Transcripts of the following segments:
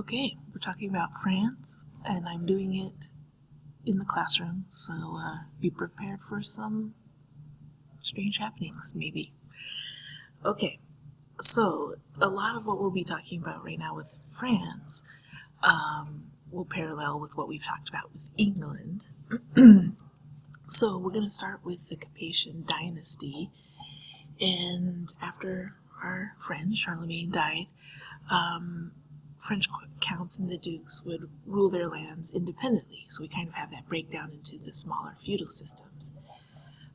Okay, we're talking about France, and I'm doing it in the classroom, so be prepared for some strange happenings, maybe. Okay, so a lot of what we'll be talking about right now with France will parallel with what we've talked about with England. So we're going to start with the Capetian dynasty, and after our friend Charlemagne died, French counts and the dukes would rule their lands independently, so we kind of have that breakdown into the smaller feudal systems.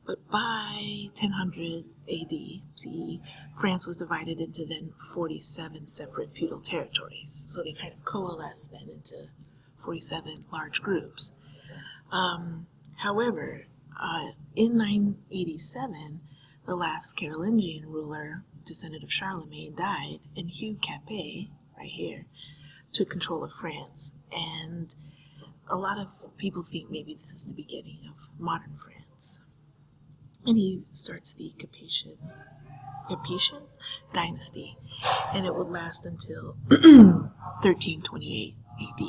But by 1000 AD CE, France was divided into then 47 separate feudal territories, so they kind of coalesced then into 47 large groups. However, in 987, the last Carolingian ruler, descendant of Charlemagne, died, and Hugh Capet, right here, took control of France. And a lot of people think maybe this is the beginning of modern France. And he starts the Capetian dynasty, and it would last until 1328 AD.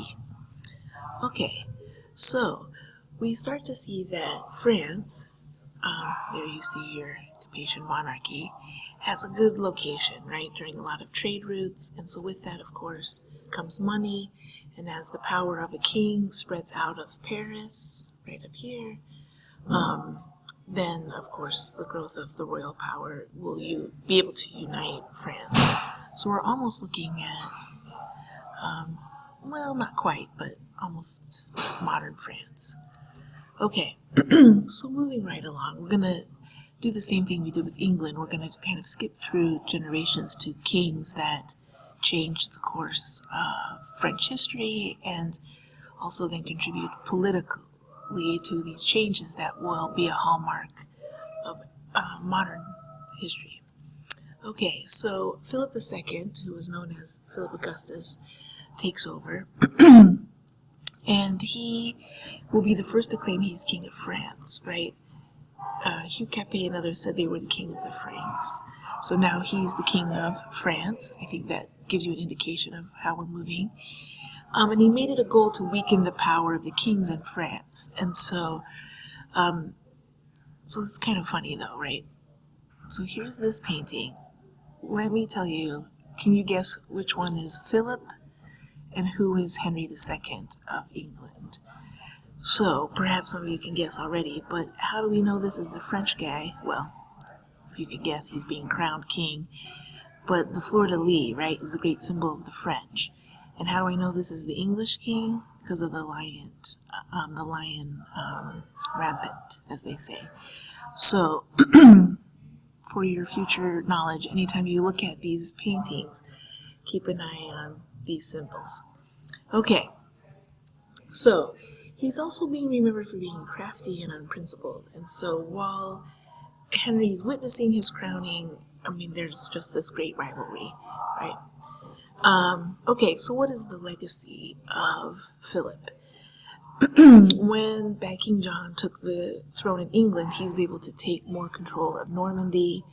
Okay, so we start to see that France, there you see your Capetian monarchy, has a good location, right, during a lot of trade routes, and so with that, of course, comes money, and as the power of a king spreads out of Paris, right up here, then, of course, the growth of the royal power will be able to unite France. So we're almost looking at, well, not quite, but almost modern France. Okay, so moving right along, we're going to do the same thing we did with England. We're going to kind of skip through generations to kings that changed the course of French history and also then contribute politically to these changes that will be a hallmark of modern history. Okay, so Philip II, who was known as Philip Augustus, takes over, and he will be the first to claim he's king of France, right? Hugh Capet and others said they were the king of the Franks. So now he's the king of France. I think that gives you an indication of how we're moving. And he made it a goal to weaken the power of the kings in France. And so this is kind of funny though, right? So here's this painting. Let me tell you, can you guess which one is Philip and who is Henry II of England? So perhaps some of you can guess already, but how do we know this is the French guy? Well, if you could guess, he's being crowned king. But the fleur-de-lis, right, is a great symbol of the French. And how do I know this is the English king? Because of the lion rampant, as they say. So, for your future knowledge, anytime you look at these paintings, keep an eye on these symbols. Okay, so he's also being remembered for being crafty and unprincipled. And so while Henry's witnessing his crowning, I mean, there's just this great rivalry, right? Okay, so what is the legacy of Philip? When Bad King John took the throne in England, he was able to take more control of Normandy.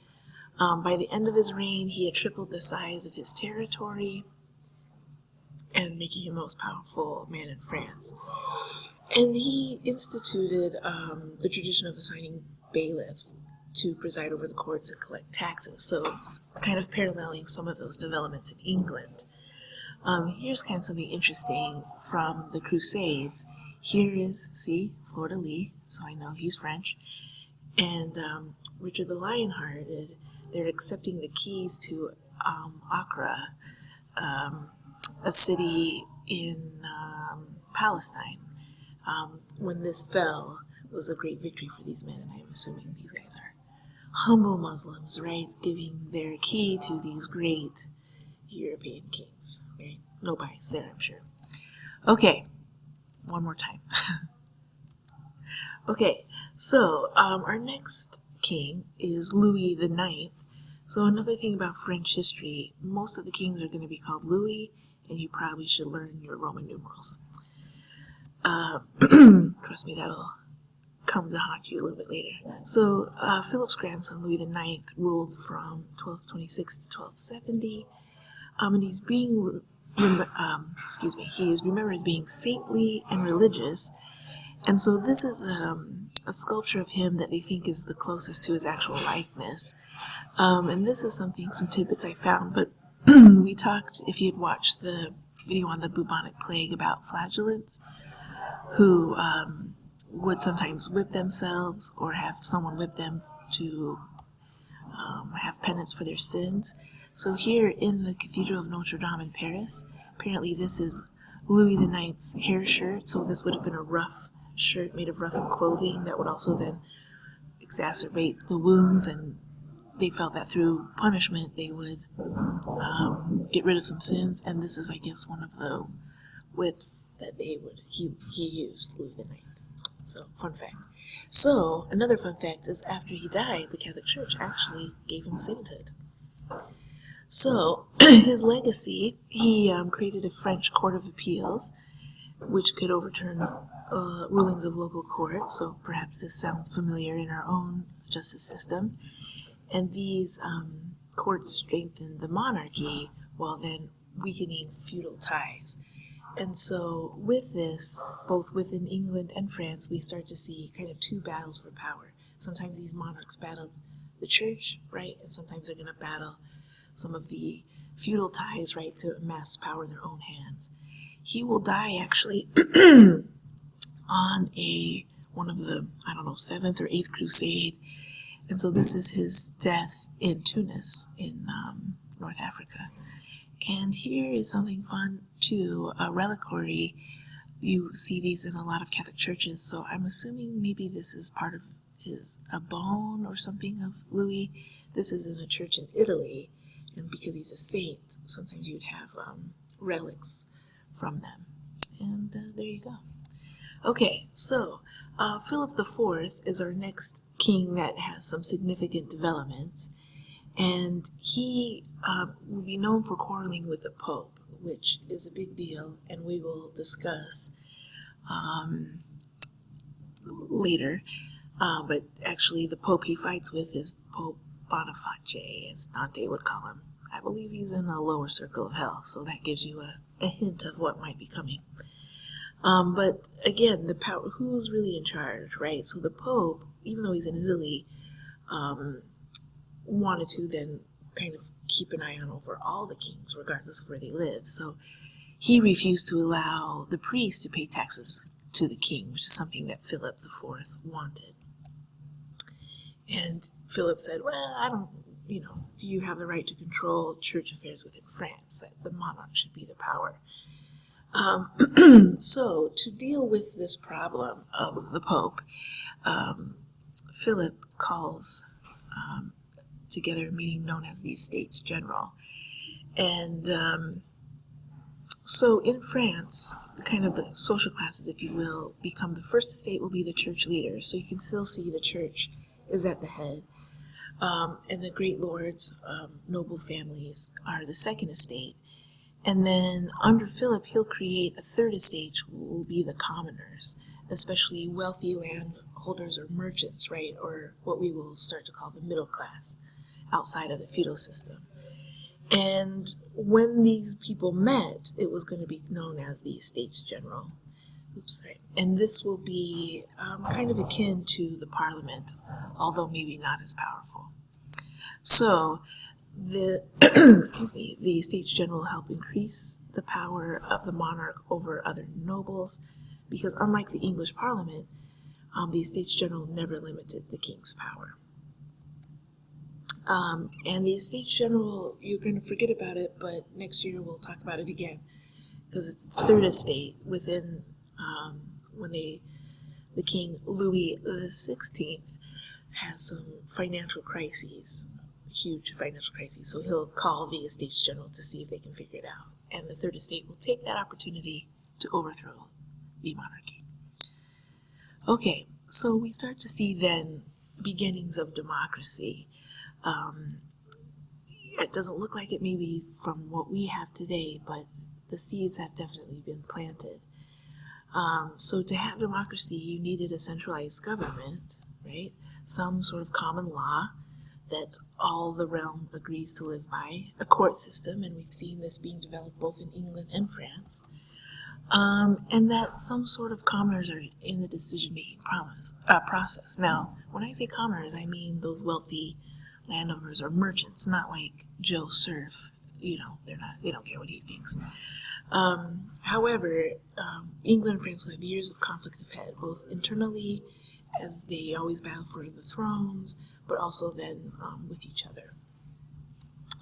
By the end of his reign, he had tripled the size of his territory and making him the most powerful man in France. And he instituted the tradition of assigning bailiffs to preside over the courts and collect taxes. So it's kind of paralleling some of those developments in England. Here's kind of something interesting from the Crusades. Here is, see, Fleur-de-Lis, so I know he's French, and Richard the Lionhearted. They're accepting the keys to Acre, a city in Palestine. When this fell, it was a great victory for these men, and I'm assuming these guys are humble Muslims, right, giving their key to these great European kings, right? No bias there, I'm sure. Okay, one more time. Okay, so our next king is Louis IX. So another thing about French history, most of the kings are going to be called Louis, and you probably should learn your Roman numerals. Trust me, that'll come to haunt you a little bit later. So Philip's grandson, Louis IX, ruled from 1226 to 1270, and he's being he is remembered as being saintly and religious, and so this is a sculpture of him that they think is the closest to his actual likeness. And this is some tidbits I found, but we talked, if you'd watched the video on the bubonic plague about flagellants, who would sometimes whip themselves or have someone whip them to have penance for their sins. So here in the Cathedral of Notre Dame in Paris, apparently this is Louis IX's hair shirt, so this would have been a rough shirt made of rough clothing that would also then exacerbate the wounds, and they felt that through punishment they would get rid of some sins, and this is, I guess, one of the whips that he used, Louis IX. So, fun fact. So, another fun fact is after he died, the Catholic Church actually gave him sainthood. So, his legacy, he created a French Court of Appeals, which could overturn rulings of local courts, so perhaps this sounds familiar in our own justice system. And these courts strengthened the monarchy while then weakening feudal ties. And so with this, both within England and France, we start to see kind of two battles for power. Sometimes these monarchs battle the church, right? And sometimes they're going to battle some of the feudal ties, right, to amass power in their own hands. He will die actually on one of the, 7th or 8th crusade. And so this is his death in Tunis in North Africa. And here is something fun too, a reliquary. You see these in a lot of Catholic churches, so I'm assuming maybe this is part of a bone or something of Louis. This is in a church in Italy, and because he's a saint, sometimes you'd have relics from them. And there you go. Okay, so Philip IV is our next king that has some significant developments, and he will be known for quarreling with the Pope, which is a big deal, and we will discuss later. But actually, the Pope he fights with is Pope Boniface, as Dante would call him. I believe he's in the lower circle of hell, so that gives you a hint of what might be coming. But again, the power, who's really in charge, right? So the Pope, even though he's in Italy, wanted to then kind of keep an eye on over all the kings, regardless of where they live. So he refused to allow the priests to pay taxes to the king, which is something that Philip IV wanted. And Philip said, well, I don't, do you have the right to control church affairs within France, that the monarch should be the power? So to deal with this problem of the Pope, Philip calls together a meeting known as the Estates General. And so in France, kind of the social classes, if you will, become the first estate will be the church leaders. So you can still see the church is at the head. And the great lords, noble families, are the second estate. And then under Philip, he'll create a third estate, which will be the commoners, especially wealthy landholders or merchants, right? Or what we will start to call the middle class outside of the feudal system. And when these people met, it was going to be known as the Estates General. And this will be kind of akin to the Parliament, although maybe not as powerful. So the the Estates General help increase the power of the monarch over other nobles, because unlike the English Parliament, the Estates General never limited the king's power. And the Estates General, you're going to forget about it, but next year we'll talk about it again, because it's the third estate within when the King Louis XVI has some financial crises, huge financial crises, so he'll call the Estates General to see if they can figure it out. And the third estate will take that opportunity to overthrow the monarchy. Okay, so we start to see then beginnings of democracy. It doesn't look like it maybe from what we have today, but the seeds have definitely been planted. So to have democracy, you needed a centralized government, right? Some sort of common law that all the realm agrees to live by, a court system, and we've seen this being developed both in England and France, and that some sort of commoners are in the decision-making process. Now, when I say commoners, I mean those wealthy landowners or merchants, not like Joe Surf. They don't care what he thinks. However, England and France will have years of conflict ahead, both internally, as they always battle for the thrones, but also then with each other.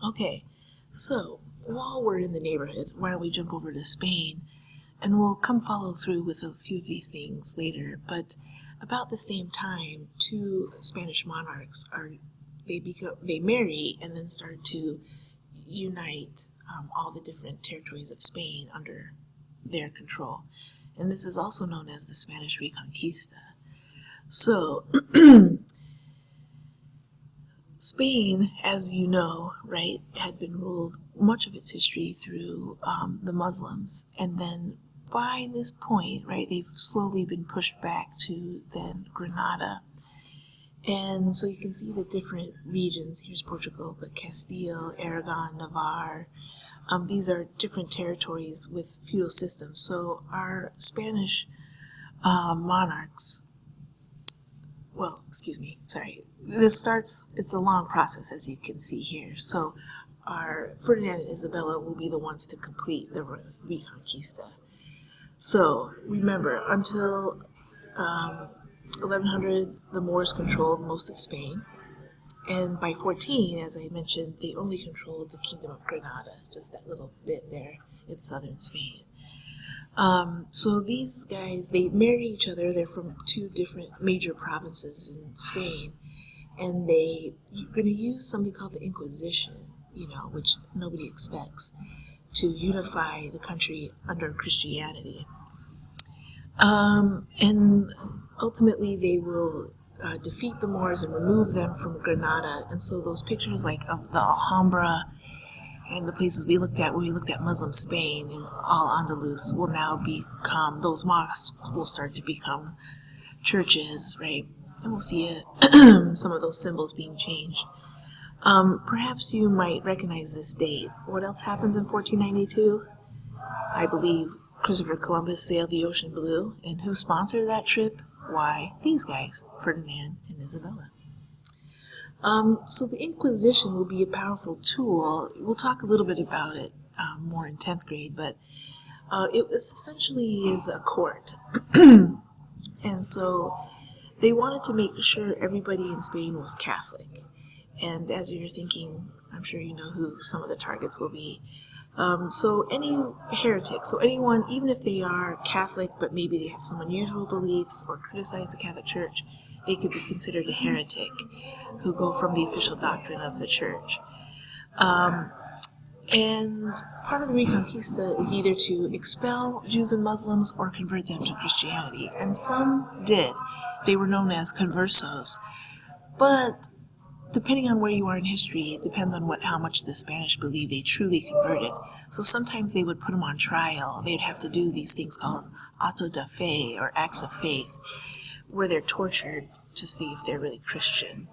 Okay, so while we're in the neighborhood, why don't we jump over to Spain, and we'll come follow through with a few of these things later. But about the same time, two Spanish monarchs they marry and then start to unite all the different territories of Spain under their control. And this is also known as the Spanish Reconquista. So, Spain, as you know, right, had been ruled much of its history through the Muslims. And then by this point, right, they've slowly been pushed back to then Granada. And so you can see the different regions. Here's Portugal, but Castile, Aragon, Navarre. These are different territories with feudal systems. So our Spanish monarchs, it's a long process, as you can see here. So our Ferdinand and Isabella will be the ones to complete the Reconquista. So remember, until 1100, the Moors controlled most of Spain. And by 14, as I mentioned, they only controlled the Kingdom of Granada, just that little bit there in southern Spain. So these guys, they marry each other. They're from two different major provinces in Spain. And they're going to use something called the Inquisition, which nobody expects, to unify the country under Christianity. And ultimately they will defeat the Moors and remove them from Granada. And so those pictures like of the Alhambra and the places we looked at when we looked at Muslim Spain and Al-Andalus will now become, those mosques will start to become churches, right? And we'll see some of those symbols being changed. Perhaps you might recognize this date. What else happens in 1492? I believe Christopher Columbus sailed the ocean blue. And who sponsored that trip? Why, these guys, Ferdinand and Isabella. So the Inquisition will be a powerful tool. We'll talk a little bit about it more in 10th grade, but it essentially is a court. And so they wanted to make sure everybody in Spain was Catholic. And as you're thinking, I'm sure you know who some of the targets will be. So any heretic, so anyone, even if they are Catholic, but maybe they have some unusual beliefs or criticize the Catholic Church, they could be considered a heretic who go from the official doctrine of the Church. And part of the Reconquista is either to expel Jews and Muslims or convert them to Christianity. And some did. They were known as conversos. But depending on where you are in history, it depends on how much the Spanish believe they truly converted. So sometimes they would put them on trial. They'd have to do these things called auto da fe, or acts of faith, where they're tortured to see if they're really Christian.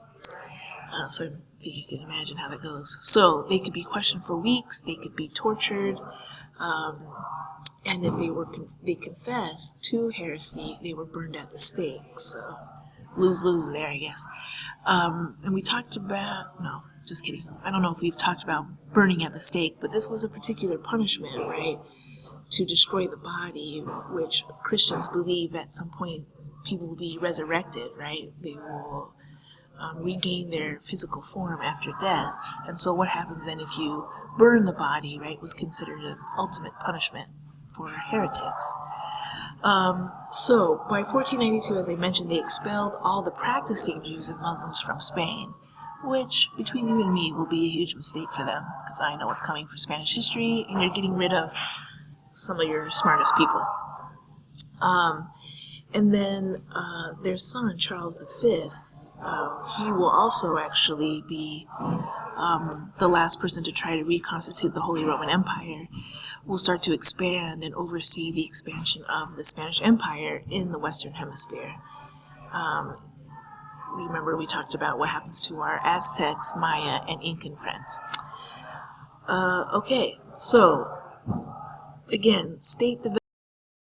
So I think you can imagine how that goes. So they could be questioned for weeks. They could be tortured. And if they confessed to heresy, they were burned at the stake. So lose-lose there, I guess. And we talked about, no, just kidding. I don't know if we've talked about burning at the stake, but this was a particular punishment, right? To destroy the body, which Christians believe at some point people will be resurrected, right? They will regain their physical form after death. And so what happens then if you burn the body, right, was considered an ultimate punishment for heretics. So by 1492, as I mentioned, they expelled all the practicing Jews and Muslims from Spain, which, between you and me, will be a huge mistake for them, because I know what's coming for Spanish history, and you're getting rid of some of your smartest people. And then their son, Charles V, he will also actually be the last person to try to reconstitute the Holy Roman Empire, will start to expand and oversee the expansion of the Spanish Empire in the Western Hemisphere. remember we talked about what happens to our Aztecs, Maya, and Incan friends. Okay, so again, state the